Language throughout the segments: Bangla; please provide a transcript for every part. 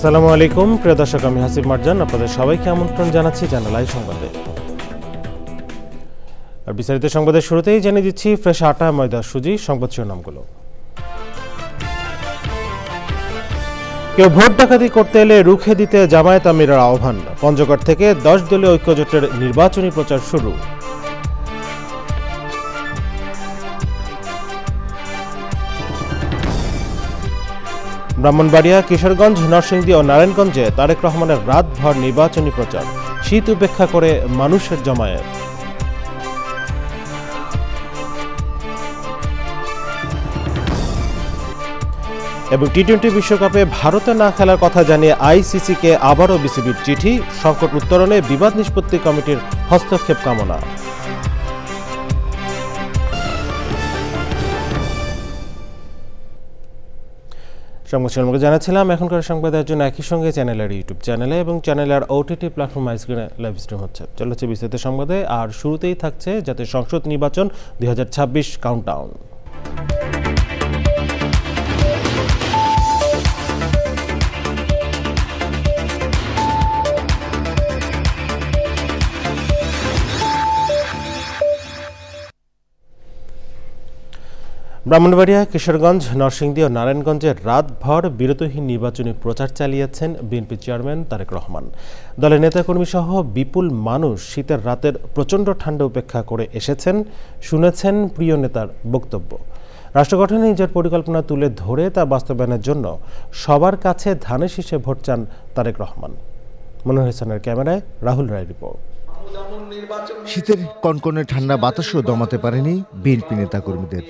আসসালামু আলাইকুম প্রিয় দর্শক, আমি হাসিব মারজান আপনাদের সবাইকে আমন্ত্রণ জানাচ্ছি চ্যানেল আই সংবাদে। আর বিস্তারিত সংবাদের শুরুতেই জানিয়ে দিচ্ছি ফ্রেশ আটা, ময়দা, সুজি সংবাদ শিরোনামগুলো। কেউ ভোট ডাকাতি করতে এলে রুখে দিতে জামায়াত আমিরের আহ্বান। পঞ্চগড় থেকে 10 দলীয় ঐক্যজোটের নির্বাচনী প্রচার শুরু। ব্রাহ্মণবাড়িয়া, কিশোরগঞ্জ, নরসিংদী ও নারায়ণগঞ্জে তারেক রহমানের রাতভর নির্বাচনী প্রচার, শীত উপেক্ষা করে মানুষের জমায়েত। এবং টি-20 বিশ্বকাপে ভারতে না খেলার কথা জানিয়ে আইসিসিকে আবারও বিসিবির চিঠি, সংকট উত্তরণে বিবাদ নিষ্পত্তি কমিটির হস্তক্ষেপ কামনা। সংবাদ শিরোনামকে জানাচ্ছিলাম। এখনকার সংবাদের জন্য একই সঙ্গে চ্যানেলের ইউটিউব চ্যানেলে এবং চ্যানেলের ওটিটি প্ল্যাটফর্ম স্ক্রিনে লাইভ স্ট্রিম হচ্ছে। চলেছে বিস্তারিত সংবাদে। আর শুরুতেই থাকছে জাতীয় সংসদ নির্বাচন 2026 কাউন্টডাউন। ব্রাহ্মণবাড়িয়া, কিশোরগঞ্জ, নরসিংদী ও নারায়ণগঞ্জের রাতভর বিরতিহীন নির্বাচনী প্রচার চালিয়েছেন বিএনপি চেয়ারম্যান তারেক রহমান। দলের নেতাকর্মী সহ বিপুল মানুষ শীতের রাতের প্রচণ্ড ঠান্ডা উপেক্ষা করে এসেছেন, শুনেছেন প্রিয় নেতার বক্তব্য। রাষ্ট্র গঠনে নিজের পরিকল্পনা তুলে ধরে তা বাস্তবায়নের জন্য সবার কাছে ধানের শীষে ভোট চান তারেক রহমান। মনোহর হোসেনের ক্যামেরায় রাহুল রায় রিপোর্ট। শীতের কনকনে ঠান্ডা বাতাসও দমাতে পারেনি বিএনপি নেতাকর্মীদের।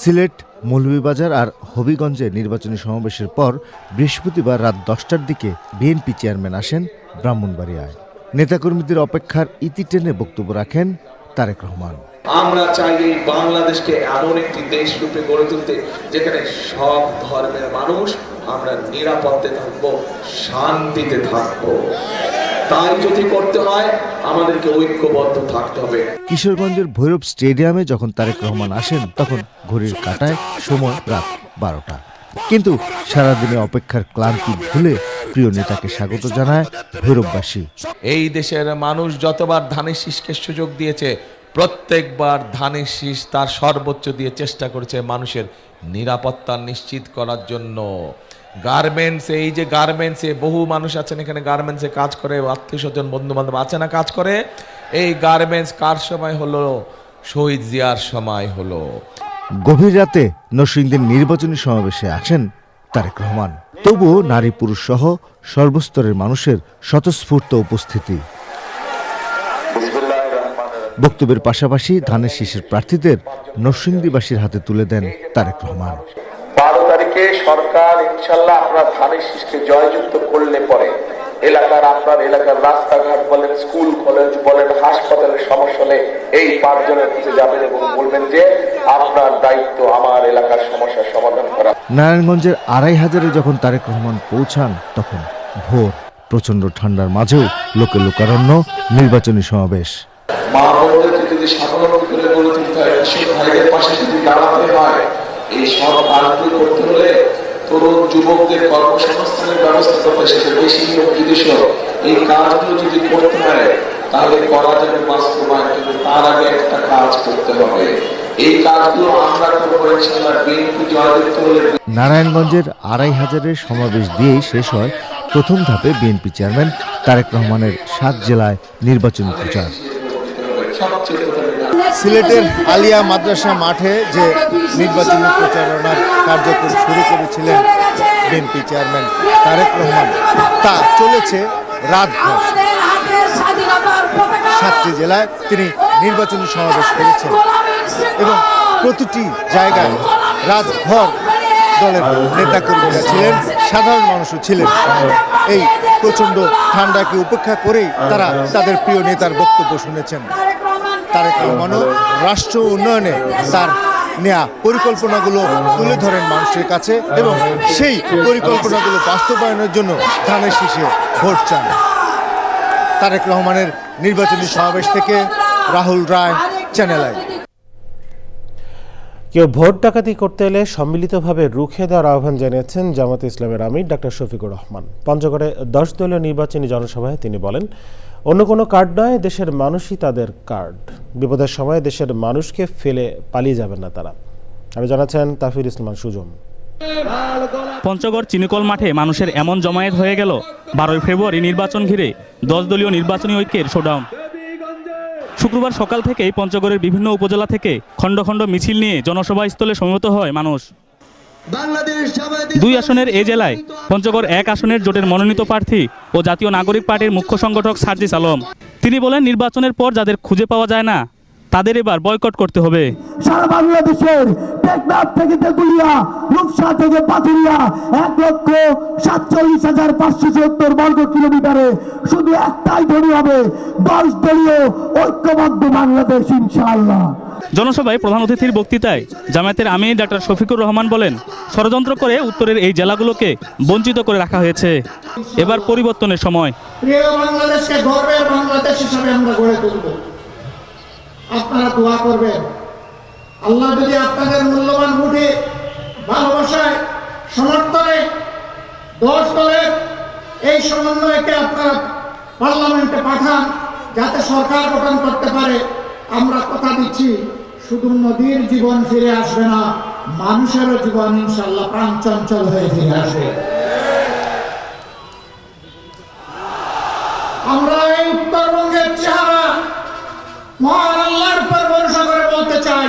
সিলেট, মৌলভীবাজার আর হবিগঞ্জে নির্বাচনী সমাবেশের পর বৃহস্পতিবার রাত 10টার দিকে বিএনপি চেয়ারম্যান আসেন ব্রাহ্মণবাড়িয়ায়। নেতাকর্মীদের অপেক্ষার ইতি টেনে বক্তব্য রাখেন তারেক রহমান। আমরা চাই এই বাংলাদেশকে এমন একটি দেশ রূপে গড়ে তুলতে যেখানে সব ধর্মের মানুষ আমরা নিরাপদে থাকবো, শান্তিতে থাকবো। তাই যদি করতে হয় আমাদেরকে ঐক্যবদ্ধ থাকতে হবে। কিশোরগঞ্জের ভৈরব স্টেডিয়ামে যখন তারেক রহমান আসেন তখন ঘড়ির কাঁটায় সময় রাত 12টা। কিন্তু সারাদিনে অপেক্ষার ক্লান্তি ভুলে প্রিয় নেতাকে স্বাগত জানায় ভৈরববাসী। এই দেশের মানুষ যতবার ধানের শীষকে সুযোগ দিয়েছে, প্রত্যেকবার ধানের শীষ তার সর্বোচ্চ দিয়ে চেষ্টা করেছে মানুষের নিরাপত্তা নিশ্চিত করার জন্য। গার্মেন্টসে, এই যে গার্মেন্টসে বহু মানুষ আছেন এখানে, গার্মেন্টসে কাজ করে, আত্মীয় স্বজন বন্ধু বান্ধব আছে না কাজ করে। এই গার্মেন্টস কার সময় হলো? শহীদ জিয়ার সময় হলো। গভীর রাতে নরসিংদীর নির্বাচনী সমাবেশে আছেন তারেক রহমান। তবুও নারী পুরুষ সহ সর্বস্তরের মানুষের স্বতঃস্ফূর্ত উপস্থিতি। বক্তব্যের পাশাপাশি ধানের শীষের প্রার্থীদের নরসিংদীবাসীর হাতে তুলে দেন তারেক রহমান। 12 তারিখে সরকার ইনশাল্লাহ আপনার ধানের শীষকে জয়যুক্ত করলে পরে আপনার এলাকার রাস্তাঘাট বলেন, স্কুল কলেজ বলেন, হাসপাতালের সমস্যা হলে এই 5 জনের কাছে যাবেন এবং বলবেন যে আপনার দায়িত্ব আমার এলাকার সমস্যার সমাধান করা। নারায়ণগঞ্জের 2500-এ যখন তারেক রহমান পৌঁছান তখন ভোর। প্রচন্ড ঠান্ডার মাঝেও লোকে লোকারণ্য নির্বাচনী সমাবেশ। মা বোনদেরকে যদি স্বাবলম্বী করে গড়ে তুলতে হয়, সেই ভাইদের পাশে যদি দাঁড়াতে হয়, এই সব কাজগুলো করতে হলে তরুণ যুবকদের কর্মসংস্থানের ব্যবস্থা করতে, সেটা বেশি হোক বিদেশ হোক, এই কাজগুলো যদি করতে হয় তাহলে করা যাবে বাস্তবায়ন। কিন্তু তার আগে একটা কাজ করতে হবে। এই কাজগুলো আমরা করবো ইনশাআল্লাহ বিএনপি জয়যুক্ত হলে। নারায়ণগঞ্জের 2500-এর সমাবেশ দিয়েই শেষ হয় প্রথম ধাপে বিএনপি চেয়ারম্যান তারেক রহমানের 7 জেলায় নির্বাচনী প্রচার। সিলেটের আলিয়া মাদ্রাসা মাঠে যে নির্বাচনী প্রচারণার কার্যক্রম শুরু করেছিলেন বিএনপি চেয়ারম্যান তারেক রহমান, তা চলেছে রাতভর। 7টি জেলায় তিনি নির্বাচনী সমাবেশ করেছেন এবং প্রতিটি জায়গায় রাতভর দলের নেতাকর্মীরা ছিলেন, সাধারণ মানুষও ছিলেন। এই প্রচণ্ড ঠান্ডাকে উপেক্ষা করেই তারা তাদের প্রিয় নেতার বক্তব্য শুনেছেন। তারেক রহমানও রাষ্ট্র উন্নয়নে তার নেয়া পরিকল্পনাগুলো তুলে ধরেন মানুষের কাছে এবং সেই পরিকল্পনাগুলো বাস্তবায়নের জন্য ধানের শীষে ভোট চান। তারেক রহমানের নির্বাচনী সমাবেশ থেকে রাহুল রায়, চ্যানেল আই। কেউ ভোট ডাকাতি করতে এলে সম্মিলিতভাবে রুখে দেওয়ার আহ্বান জানিয়েছেন জামাতে ইসলামের আমির ডাক্তার শফিকুর রহমান। পঞ্চগড়ে 10 দলীয় নির্বাচনী জনসভায় তিনি বলেন, অন্য কোনো কার্ড নয়, দেশের মানুষই তাদের কার্ড। বিপদের সময় দেশের মানুষকে ফেলে পালিয়ে যাবেন না তারা। আরও জানাচ্ছেন তাফির ইসলাম সুজন। পঞ্চগড় চিনিকল মাঠে মানুষের এমন জমায়েত হয়ে গেল 12 ফেব্রুয়ারি নির্বাচন ঘিরে 10 দলীয় নির্বাচনী ঐক্যের শোডাউন। শুক্রবার সকাল থেকেই পঞ্চগড়ের বিভিন্ন উপজেলা থেকে খণ্ড খণ্ড মিছিল নিয়ে জনসভাস্থলে সমবেত হয় মানুষ। 2 আসনের এই জেলায় পঞ্চগড় 1 আসনের জোটের মনোনীত প্রার্থী ও জাতীয় নাগরিক পার্টির মুখ্য সংগঠক সার্জিস আলম। তিনি বলেন, নির্বাচনের পর যাদের খুঁজে পাওয়া যায় না তাদের এবার বয়কট করতে হবে। সারা বাংলাদেশের টেকনাফ থেকে তেঁতুলিয়া, রূপসা থেকে পাথুরিয়া 1,47,574 বর্গ কিলোমিটারে শুধু একটাই ধনী হবে, 10 দলীয় ঐক্যবদ্ধ বাংলাদেশ ইনশাআল্লাহ। জনসভায় প্রধান অতিথির বক্তৃতায় জামায়াতের আমির ডাক্তার শফিকুর রহমান বলেন, ষড়যন্ত্র করে উত্তরের এই জেলাগুলোকে বঞ্চিত করে রাখা হয়েছে। এবার পরিবর্তনের সময়। প্রিয় বাংলাদেশকে গর্বের বাংলাদেশ হিসেবে আমরা গড়ে তুলব। আপনারা দোয়া করবেন। আল্লাহ যদি আপনাদের মূল্যবান ভোটে, ভালোবাসায়, সমর্থনে 10 দলের এই সমন্বয়কে আপনারা পার্লামেন্টে পাঠান, যাতে সরকার গঠন করতে পারে। আমরা কথা দিচ্ছি, শুধু নদীর জীবন ফিরে আসবে না, মানুষেরও জীবন ইনশাআল্লাহ প্রাণ চঞ্চল হয়ে ফিরে আসবে। আমরা এই উত্তরবঙ্গের চেহারা মহান আল্লাহর উপর ভরসা করে বলতে চাই,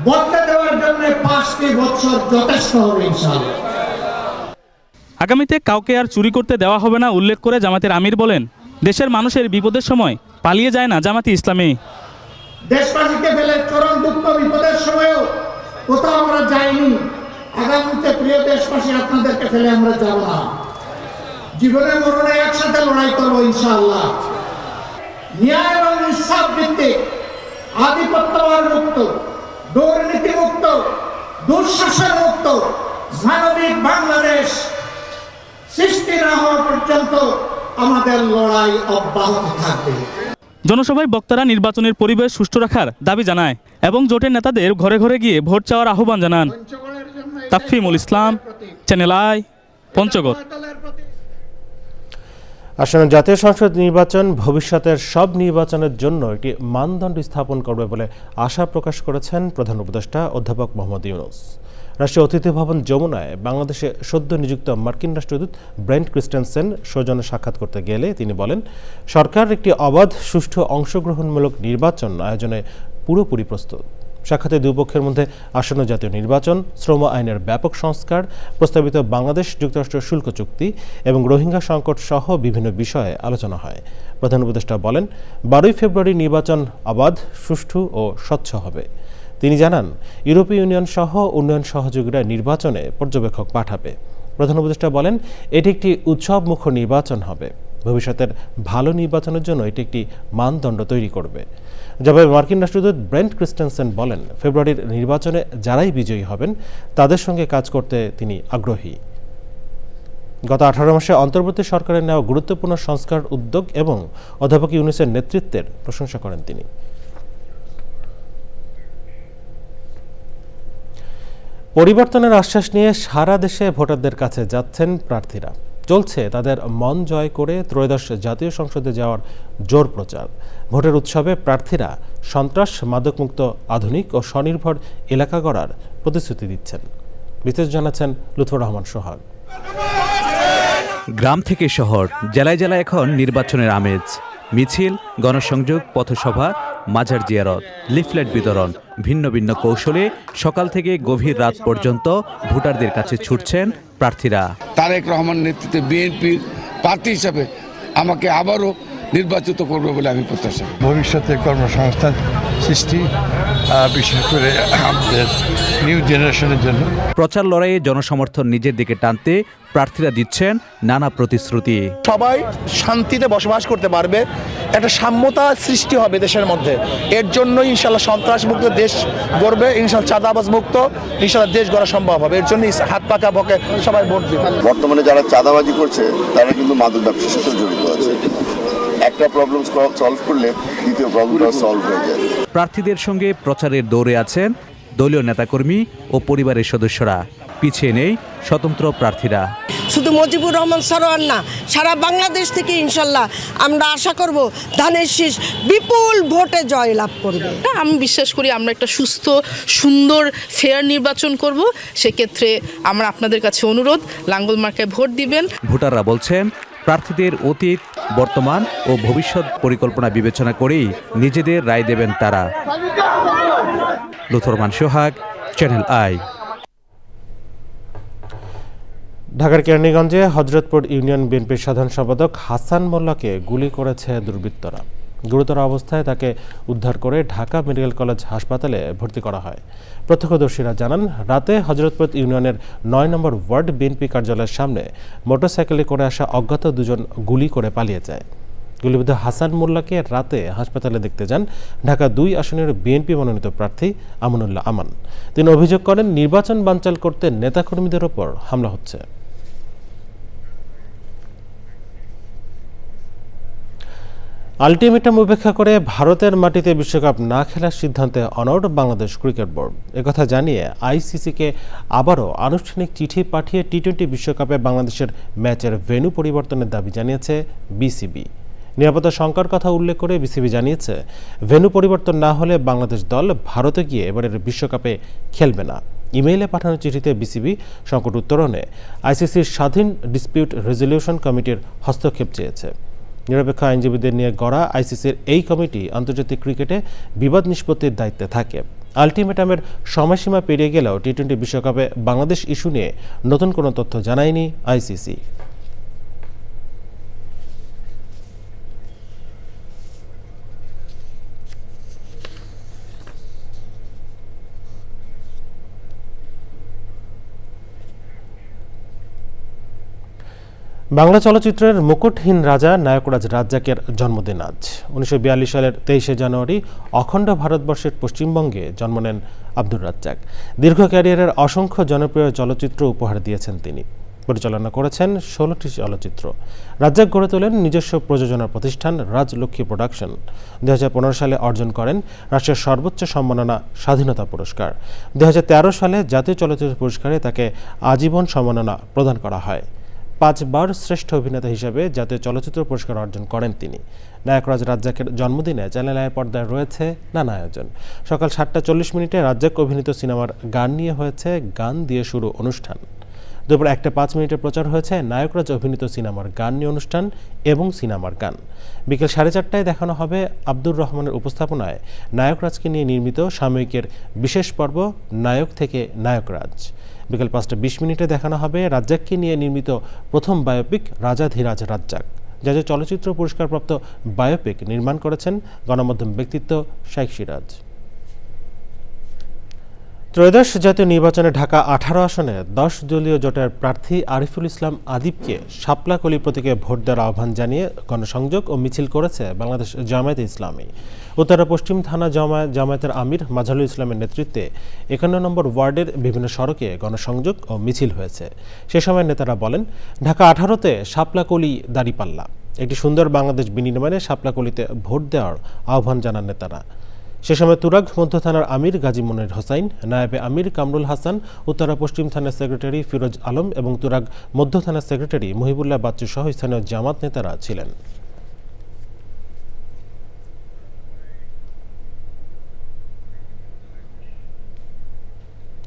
বদলে দেওয়ার জন্য 5টি বছর যথেষ্ট হবে ইনশাআল্লাহ। আগামীতে কাউকে আর চুরি করতে দেওয়া হবে না উল্লেখ করে জামাতের আমির বলেন, দেশের মানুষের বিপদের সময় পালিয়ে যায় না জামাতে ইসলামী। দেশবাসীকে ফেলে চরম দুঃখ বিপদের সময়ও কোথাও আমরা যাইনি। আগামীতে প্রিয় দেশবাসী, আপনাদেরকে ফেলে আমরা যাব না। জীবনে মরণে একসাথে লড়াই করবো ইনশাআল্লাহ। ন্যায় এবং ইনসাফ ভিত্তিক, আধিপত্যবাদ মুক্ত, দুর্নীতি মুক্ত, দুঃশাসন মুক্ত মানবিক বাংলাদেশ সৃষ্টি না হওয়া পর্যন্ত আমাদের লড়াই অব্যাহত থাকবে। জনসভায় বক্তারা নির্বাচনের পরিবেশ সুষ্ঠু রাখার দাবি জানায় এবং জোটের নেতাদের ঘরে ঘরে গিয়ে ভোট চাওয়ার আহ্বান জানান। তাফহিমুল ইসলাম, চ্যানেল আই, পঞ্চগড়। আসন্ন জাতীয় সংসদ নির্বাচন ভবিষ্যতের সব নির্বাচনের জন্য একটি মানদণ্ড স্থাপন করবে বলে আশা প্রকাশ করেছেন প্রধান উপদেষ্টা অধ্যাপক মোহাম্মদ ইউনূস। রাষ্ট্রীয় অতিথি ভবন যমুনায় বাংলাদেশে সদ্য নিযুক্ত মার্কিন রাষ্ট্রদূত ব্রেন্ট ক্রিস্টেনসেন সৌজন্যে সাক্ষাৎ করতে গেলে তিনি বলেন, সরকার একটি অবাধ, সুষ্ঠু, অংশগ্রহণমূলক নির্বাচন আয়োজনে পুরোপুরি প্রস্তুত। সাক্ষাতে দুই পক্ষের মধ্যে আসন্ন জাতীয় নির্বাচন, শ্রম আইনের ব্যাপক সংস্কার, প্রস্তাবিত বাংলাদেশ যুক্তরাষ্ট্র শুল্ক চুক্তি এবং রোহিঙ্গা সংকট সহ বিভিন্ন বিষয়ে আলোচনা হয়। প্রধান উপদেষ্টা বলেন, 12 ফেব্রুয়ারি নির্বাচন অবাধ, সুষ্ঠু ও স্বচ্ছ হবে। তিনি জানান, ইউরোপীয় ইউনিয়ন সহ উন্নয়ন সহযোগীরা নির্বাচনে পর্যবেক্ষক পাঠাবে। প্রধান উপদেষ্টা বলেন, এটি একটি উৎসবমুখর নির্বাচন হবে। ভবিষ্যতের ভালো নির্বাচনের জন্য এটি একটি মানদণ্ড তৈরি করবে। জবাবে মার্কিন রাষ্ট্রদূত ব্রেন্ট ক্রিস্টেনসেন বলেন, ফেব্রুয়ারির নির্বাচনে যারাই বিজয়ী হবেন তাদের সঙ্গে কাজ করতে তিনি আগ্রহী। গত 18 মাসে অন্তর্বর্তী সরকারের নেওয়া গুরুত্বপূর্ণ সংস্কার উদ্যোগ এবং অধ্যাপক ইউনূসের নেতৃত্বের প্রশংসা করেন তিনি। পরিবর্তনের আশ্বাস নিয়ে সারা দেশে ভোটারদের কাছে যাচ্ছেন প্রার্থীরা। চলছে তাদের মন জয় করে ত্রয়োদশ জাতীয় সংসদে যাওয়ার জোর প্রচার। ভোটের উৎসবে প্রার্থীরা সন্ত্রাস, মাদকমুক্ত, আধুনিক ও স্বনির্ভর এলাকা গড়ার প্রতিশ্রুতি দিচ্ছেন। বিস্তারিত জানাচ্ছেন লুৎফর রহমান সোহাগ। গ্রাম থেকে শহর, জেলায় জেলায় এখন নির্বাচনের আমেজ। মিছিল, গণসংযোগ, পথসভা, মাজার জিয়ারত, লিফলেট বিতরণ, ভিন্ন ভিন্ন কৌশলে সকাল থেকে গভীর রাত পর্যন্ত ভোটারদের কাছে ছুটছেন প্রার্থীরা। তারেক রহমান নেতৃত্বে বিএনপির প্রার্থী হিসাবে আমাকে আবারও নির্বাচিত করবে বলে আমি প্রত্যাশা করি। ভবিষ্যতে কর্মসংস্থান সৃষ্টি, বিশেষ করে আমাদের নিউ জেনারেশনের জন্য। প্রচার লড়াইয়ে জনসমর্থন নিজের দিকে টানতে প্রার্থীরা দিচ্ছেন নানা প্রতিশ্রুতি। সবাই শান্তিতে বসবাস করতে পারবে, একটা সাম্যতা সৃষ্টি হবে দেশের মধ্যে। এর জন্যই ইনশাল্লাহ সন্ত্রাস মুক্ত দেশ গড়বে, ইনশাল্লাহ চাঁদাবাজ মুক্ত, ইনশাল্লাহ দেশ গড়া সম্ভব হবে। এর জন্য হাত পাকা বকে সবাই ভোট দেবে। বর্তমানে যারা চাঁদাবাজি করছে তারা কিন্তু মাদক ব্যবসার সাথে জড়িত আছে। একটা প্রবলেম সলভ করলে দ্বিতীয় প্রবলেমটা সলভ হয়ে যায়। প্রার্থীদের সঙ্গে প্রচারের দৌড়ে আছেন দলীয় নেতাকর্মী ও পরিবারের সদস্যরা। পিছিয়ে নেই স্বতন্ত্র প্রার্থীরা। শুধু মুজিবুর রহমান সরোয়ার না, সারা বাংলাদেশ থেকে ইনশাল্লাহ আমরা আশা করব ধানের শীষ বিপুল ভোটে জয়লাভ করবে। আমি বিশ্বাস করি আমরা একটা সুস্থ, সুন্দর, ফেয়ার নির্বাচন করব। সেক্ষেত্রে আমরা আপনাদের কাছে অনুরোধ, লাঙ্গল মার্কায় ভোট দিবেন। ভোটাররা বলছেন, প্রার্থীদের অতীত, বর্তমান ও ভবিষ্যৎ পরিকল্পনা বিবেচনা করেই নিজেদের রায় দেবেন তারা। লুথরমান সোহাগ, চ্যানেল আই। ঢাকার কেরানীগঞ্জে হযরতপুর ইউনিয়ন বিএনপির সাধারণ সম্পাদক হাসান মোল্লাকে গুলি করেছে দুর্বৃত্তরা। গুরুতর অবস্থায় তাকে উদ্ধার করে ঢাকা মেডিকেল কলেজ হাসপাতালে ভর্তি করা হয়। প্রত্যক্ষদর্শীরা জানান, রাতে হযরতপুর ইউনিয়নের ৯ নম্বর ওয়ার্ড বিএনপি কার্যালয়ের সামনে মোটরসাইকেলে করে আসা অজ্ঞাত দুজন গুলি করে পালিয়ে যায়। গুলিবিদ্ধ হাসান মোল্লাকে রাতে হাসপাতালে দেখতে যান ঢাকা ২ আসনের বিএনপি মনোনীত প্রার্থী আমানুল্লাহ আমান। তিনি অভিযোগ করেন, নির্বাচন বানচাল করতে নেতাকর্মীদের ওপর হামলা হচ্ছে। আলটিমেটাম উপেক্ষা করে ভারতের মাটিতে বিশ্বকাপ না খেলার সিদ্ধান্তে অনড় বাংলাদেশ ক্রিকেট বোর্ড। একথা জানিয়ে আইসিসিকে আবারও আনুষ্ঠানিক চিঠি পাঠিয়ে টি-20 বিশ্বকাপে বাংলাদেশের ম্যাচের ভেন্যু পরিবর্তনের দাবি জানিয়েছে বিসিবি। নিরাপত্তা শঙ্কার কথা উল্লেখ করে বিসিবি জানিয়েছে, ভেন্যু পরিবর্তন না হলে বাংলাদেশ দল ভারতে গিয়ে এবারের বিশ্বকাপে খেলবে না। ইমেইলে পাঠানো চিঠিতে বিসিবি সংকট উত্তরণে আইসিসির স্বাধীন ডিসপিউট রেজলিউশন কমিটির হস্তক্ষেপ চেয়েছে। নিরপেক্ষ আইনজীবীদের নিয়ে গড়া আইসিসির এই কমিটি আন্তর্জাতিক ক্রিকেটে বিবাদ নিষ্পত্তির দায়িত্বে থাকে। আলটিমেটামের সময়সীমা পেরিয়ে গেলেও টি-20 বিশ্বকাপে বাংলাদেশ ইস্যু নিয়ে নতুন কোনো তথ্য জানায়নি আইসিসি। বাংলা চলচ্চিত্রের মুকুটহীন রাজা নায়করাজ রাজ্জাকের জন্মদিন আজ। ১৯৪২ সালের ২৩শে জানুয়ারি অখণ্ড ভারতবর্ষের পশ্চিমবঙ্গে জন্ম নেন আব্দুর রাজ্জাক। দীর্ঘ ক্যারিয়ারের অসংখ্য জনপ্রিয় চলচ্চিত্র উপহার দিয়েছেন তিনি। পরিচালনা করেছেন ১৬টি চলচ্চিত্র। রাজ্জাক গড়ে তোলেন নিজস্ব প্রযোজনা প্রতিষ্ঠান রাজলক্ষ্মী প্রোডাকশন। ২০১৫ সালে অর্জন করেন রাষ্ট্রের সর্বোচ্চ সম্মাননা স্বাধীনতা পুরস্কার। ২০১৩ সালে জাতীয় চলচ্চিত্র পুরস্কারে তাকে আজীবন সম্মাননা প্রদান করা হয়। ৫ বার শ্রেষ্ঠ অভিনেতা হিসেবে জাতীয় চলচ্চিত্র পুরস্কার অর্জন করেন তিনি। নায়করাজ রাজ্জাকের জন্মদিনে চ্যানেল আই পর্দায় রয়েছে নানা আয়োজন। সকাল ৭টা ৪০ রাজ্জাক অভিনীত সিনেমার গান নিয়ে হয়েছে গান দিয়ে শুরু অনুষ্ঠান। দুপুর ১টা ৫ প্রচার হয়েছে নায়করাজ অভিনীত সিনেমার গান নিয়ে অনুষ্ঠান এবং সিনেমার গান। বিকেল ৪:৩০ দেখানো হবে আব্দুর রহমানের উপস্থাপনায় নায়করাজকে নিয়ে নির্মিত সাময়িকের বিশেষ পর্ব নায়ক থেকে নায়করাজ। বিকেল ৫টা ২০ দেখানো হবে রাজ্জাককে নিয়ে নির্মিত প্রথম বায়োপিক রাজাধিরাজ রাজ্জাক। যা চলচ্চিত্র পুরস্কারপ্রাপ্ত বায়োপিক নির্মাণ করেছেন গণমাধ্যম ব্যক্তিত্ব শাইখ সিরাজ। ত্রয়োদশ জাতীয় নির্বাচনে ঢাকা ১৮ আসনে ১০ দলীয় জোটের প্রার্থী আরিফুল ইসলাম আদিবকে শাপলাকলি প্রতীকে ভোট দেওয়ার আহ্বান জানিয়ে গণসংযোগ ও মিছিল করেছে বাংলাদেশ জামায়াতে ইসলামী। উত্তরা পশ্চিম থানা জামায়াতের আমির মাঝারুল ইসলামের নেতৃত্বে ৫১ নম্বর ওয়ার্ডের বিভিন্ন সড়কে গণসংযোগ ও মিছিল হয়েছে। সে সময় নেতারা বলেন, ঢাকা ১৮তে শাপলাকলি দাঁড়িপাল্লা, একটি সুন্দর বাংলাদেশ বিনির্মাণে শাপলাকলিতে ভোট দেওয়ার আহ্বান জানান নেতারা। সে সময় তুরাগ মধ্য থানার আমির গাজী মনির হোসাইন, নায়েবে আমির কামরুল হাসান, উত্তরা পশ্চিম থানার সেক্রেটারি ফিরোজ আলম এবং তুরাগ মধ্য থানার সেক্রেটারি মহিবুল্লাহ বাচ্চু সহ স্থানীয় জামাত নেতারা ছিলেন।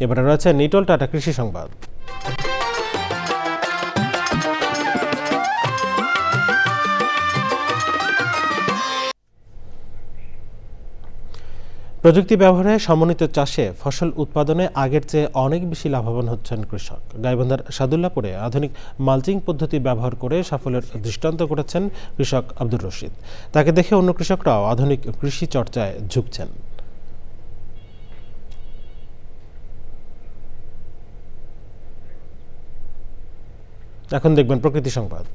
এবারে রয়েছে নিটল টাটা কৃষি সংবাদ। প্রযুক্তি ব্যবহারে সমন্বিত চাষে ফসল উৎপাদনে আগের চেয়ে অনেক বেশি লাভবান হচ্ছেন কৃষক। গাইবান্ধার সাদুল্লাপুরে আধুনিক মালচিং পদ্ধতি ব্যবহার করে সাফল্যের দৃষ্টান্ত করেছেন কৃষক আব্দুর রশিদ। তাকে দেখে অন্য কৃষকরাও আধুনিক কৃষি চর্চায় ঝুঁকছেন। এখন দেখবেন প্রকৃতি সংবাদ।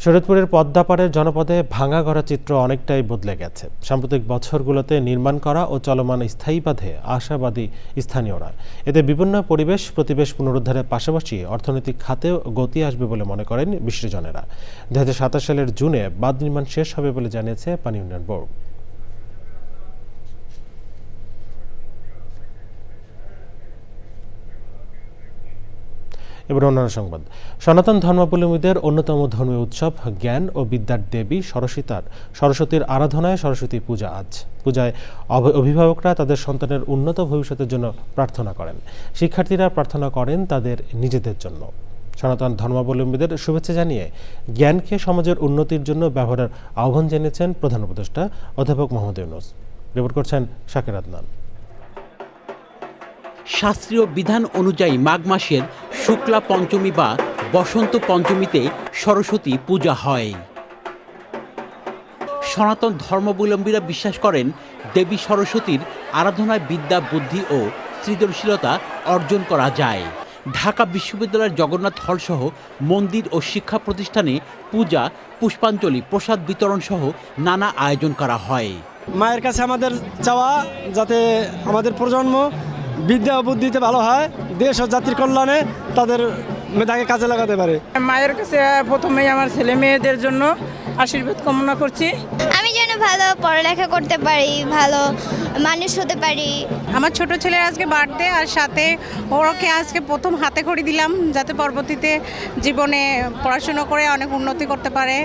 শরীয়তপুরের পদ্মাপাড়ের জনপদে ভাঙা গড়া চিত্র অনেকটাই বদলে গেছে। সাম্প্রতিক বছরগুলোতে নির্মাণ করা ও চলমান স্থায়ী বাঁধে আশাবাদী স্থানীয়রা। এতে বিভিন্ন পরিবেশ প্রতিবেশ পুনরুদ্ধারের পাশাপাশি অর্থনৈতিক খাতেও গতি আসবে বলে মনে করেন বিশেষজনেরা। 2027 সালের জুনে বাঁধ নির্মাণ শেষ হবে বলে জানিয়েছে পানি উন্নয়ন বোর্ড। এবার অন্যান্য সংবাদ। সনাতন ধর্মাবলম্বীদের অন্যতম ধর্মীয় উৎসব জ্ঞান ও বিদ্যার দেবী সরস্বতীর আরাধনায় সরস্বতী পূজা আজ। পূজায় অভিভাবকরা তাদের সন্তানের উন্নত ভবিষ্যতের জন্য প্রার্থনা করেন। শিক্ষার্থীরা প্রার্থনা করেন তাদের নিজেদের জন্য। সনাতন ধর্মাবলম্বীদের শুভেচ্ছা জানিয়ে জ্ঞানকে সমাজের উন্নতির জন্য ব্যবহারের আহ্বান জানিয়েছেন প্রধান উপদেষ্টা অধ্যাপক মোহাম্মদ ইউনূস। রিপোর্ট করছেন শাকির আদনান। শাস্ত্রীয় বিধান অনুযায়ী মাঘ মাসের শুক্লা পঞ্চমী বা বসন্ত পঞ্চমীতে সরস্বতী পূজা হয়। সনাতন ধর্মাবলম্বীরা বিশ্বাস করেন দেবী সরস্বতীর আরাধনায় বিদ্যা, বুদ্ধি ও সৃজনশীলতা অর্জন করা যায়। ঢাকা বিশ্ববিদ্যালয়ের জগন্নাথ হলসহ মন্দির ও শিক্ষা প্রতিষ্ঠানে পূজা, পুষ্পাঞ্জলি, প্রসাদ বিতরণ সহ নানা আয়োজন করা হয়। মায়ের কাছে আমাদের চাওয়া যাতে আমাদের প্রজন্ম বিদ্যা ও বুদ্ধিতে ভালো হয়, দেশ ও জাতির কল্যাণে তাদের মেধাকে কাজে লাগাতে পারে। মায়ের কাছে প্রথমেই আমার ছেলে মেয়েদের জন্য আশীর্বাদ কামনা করছি। আমি যেন ভালো পড়ালেখা করতে পারি, ভালো মানুষ হতে পারি। আমার ছোট ছেলের আজকে বার্থডে, আর সাথে ওকে আজকে প্রথম হাতে খড়ি দিলাম যাতে পরবর্তীতে জীবনে পড়াশোনা করে অনেক উন্নতি করতে পারে।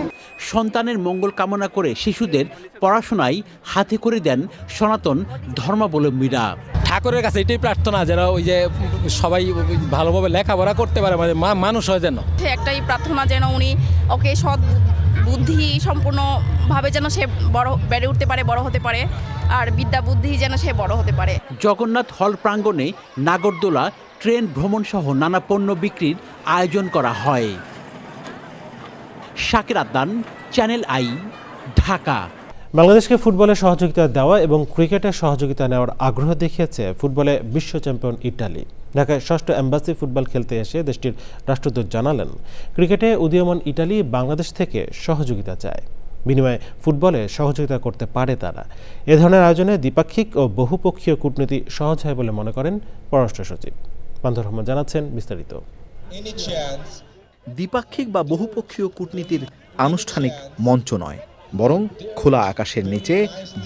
সন্তানের মঙ্গল কামনা করে শিশুদের পড়াশোনায় হাতে করে দেন সনাতন ধর্মাবলম্বীরা। ঠাকুরের কাছে এটাই প্রার্থনা যেন ওই যে সবাই ভালোভাবে লেখাপড়া করতে পারে, মানে মানুষ হয় যেন। একটাই প্রার্থনা যেন উনি ওকে সৎ বুদ্ধি সম্পূর্ণভাবে যেন সে বড় বেড়ে উঠতে পারে, বড় হতে পারে, আর বিদ্যা বুদ্ধি যেন সে বড় হতে পারে। জগন্নাথ হল প্রাঙ্গণে নাগরদোলা, ট্রেন ভ্রমণ সহ নানা পণ্য বিক্রির আয়োজন করা হয়। Shakir Adnan, channel I, Dhaka. বাংলাদেশকে ফুটবলে সহযোগিতা দেওয়া এবং ক্রিকেটে সহযোগিতা নেওয়ার আগ্রহ দেখিয়েছে ফুটবলে বিশ্ব চ্যাম্পিয়ন ইটালি। ঢাকায় ষষ্ঠ এম্বাসি ফুটবল খেলতে এসে দেশটির রাষ্ট্রদূত জানালেন, ক্রিকেটে উদীয়মান ইটালি বাংলাদেশ থেকে সহযোগিতা চায়, বিনিময়ে ফুটবলে সহযোগিতা করতে পারে তারা। এ ধরনের আয়োজনে দ্বিপাক্ষিক ও বহুপক্ষীয় কূটনীতি সহজ হয় বলে মনে করেন পররাষ্ট্র সচিব। বান্দর রহমান জানাচ্ছেন বিস্তারিত। দ্বিপাক্ষিক বা বহুপক্ষীয় কূটনীতির আনুষ্ঠানিক মঞ্চ নয়, বরং খোলা আকাশের নিচে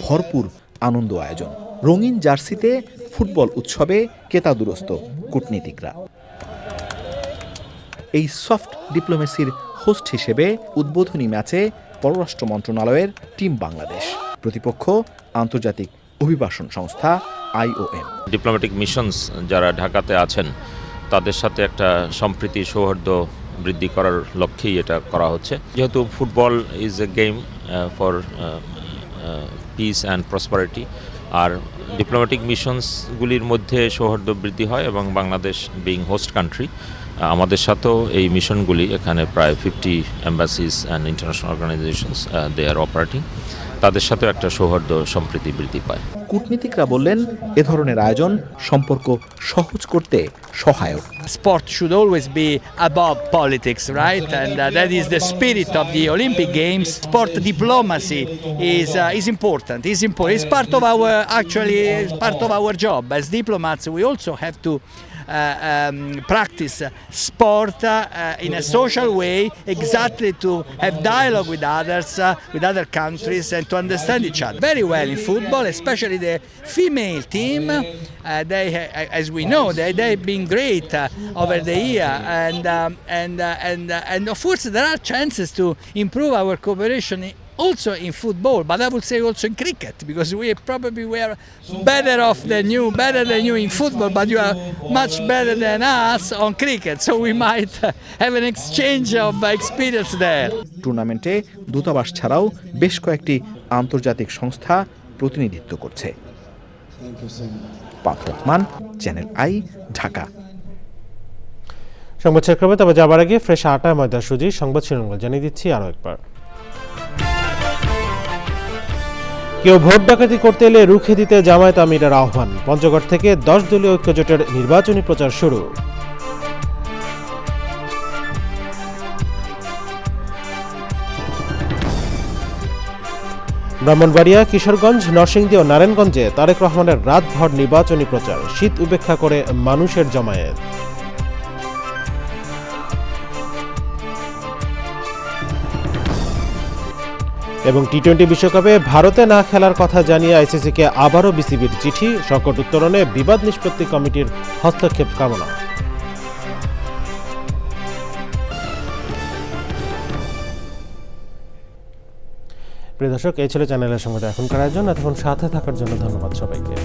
ভরপুর আনন্দ আয়োজন। রঙিন জার্সিতে ফুটবল উৎসবে কেতাদুরস্ত কূটনীতিকরা। এই সফট ডিপ্লোমেসির হোস্ট হিসেবে উদ্বোধনী ম্যাচে পররাষ্ট্র মন্ত্রণালয়ের টিম বাংলাদেশ, প্রতিপক্ষ আন্তর্জাতিক অভিবাসন সংস্থা IOM। ডিপ্লোম্যাটিক মিশনস যারা ঢাকাতে আছেন তাদের সাথে একটা সম্প্রীতি সৌহার্দ্য বৃদ্ধি করার লক্ষ্যেই এটা করা হচ্ছে। যেহেতু football is a game for peace and prosperity, আর ডিপ্লোম্যাটিক মিশনসগুলির মধ্যে সৌহার্দ্য বৃদ্ধি হয় এবং বাংলাদেশ বিং হোস্ট কান্ট্রি, আমাদের সাথেও এই মিশনগুলি এখানে প্রায় 50 embassies and international organisations they are operating, তাদের সাথেও একটা সৌহার্দ্য সম্প্রীতি বৃদ্ধি পায়। কূটনীতিকরা বললেন, এ ধরনের আয়োজন সম্পর্ক সহজ করতে সহায়ক। Sport should always be above politics, right? And that is the spirit of the Olympic Games. Sport diplomacy is important. It's part of our part of our job as diplomats. We also have to practice sport in a social way, exactly to have dialogue with others, with other countries, and to understand each other. Very well in football, especially the female team. They, as we know, they've been great over the year, and of course there are chances to improve our cooperation also in football, but I would say also in cricket, because we probably were better than you in football, but you are much better than us on cricket, so we might have an exchange of experience there. টুর্নামেন্টে দূতাবাস ছাড়াও বেশ কয়েকটি আন্তর্জাতিক সংস্থা প্রতিনিধিত্ব করছে। পাথর রহমান, চ্যানেল আই, ঢাকা। সংবাদ শেষ করবে, তবে যাবার আগে ফ্রেশ আটা ময়দা সুজি সংবাদ শিরোনামগুলো জানিয়ে দিচ্ছি আরও একবার। কেউ ভোট ডাকাতি করতে এলে রুখে দিতে জামায়াত আমিরের আহ্বান। পঞ্চগড় থেকে 10 দলীয় ঐক্যজোটের নির্বাচনী প্রচার শুরু। ব্রাহ্মণবাড়িয়া, কিশোরগঞ্জ, নরসিংদী ও নারায়ণগঞ্জে তারেক রহমানের রাতভর নির্বাচনী প্রচার, শীত উপেক্ষা করে মানুষের জমায়েত। এবং টি-20 বিশ্বকাপে ভারতে না খেলার কথা জানিয়ে আইসিসিকে আবারও বিসিবির চিঠি, সংকট উত্তরণে বিবাদ নিষ্পত্তি কমিটির হস্তক্ষেপ কামনা। প্রিয় দর্শক, এই ছিল চ্যানেলের সঙ্গে এখনকার আয়োজন। এতক্ষণ সাথে থাকার জন্য ধন্যবাদ সবাইকে।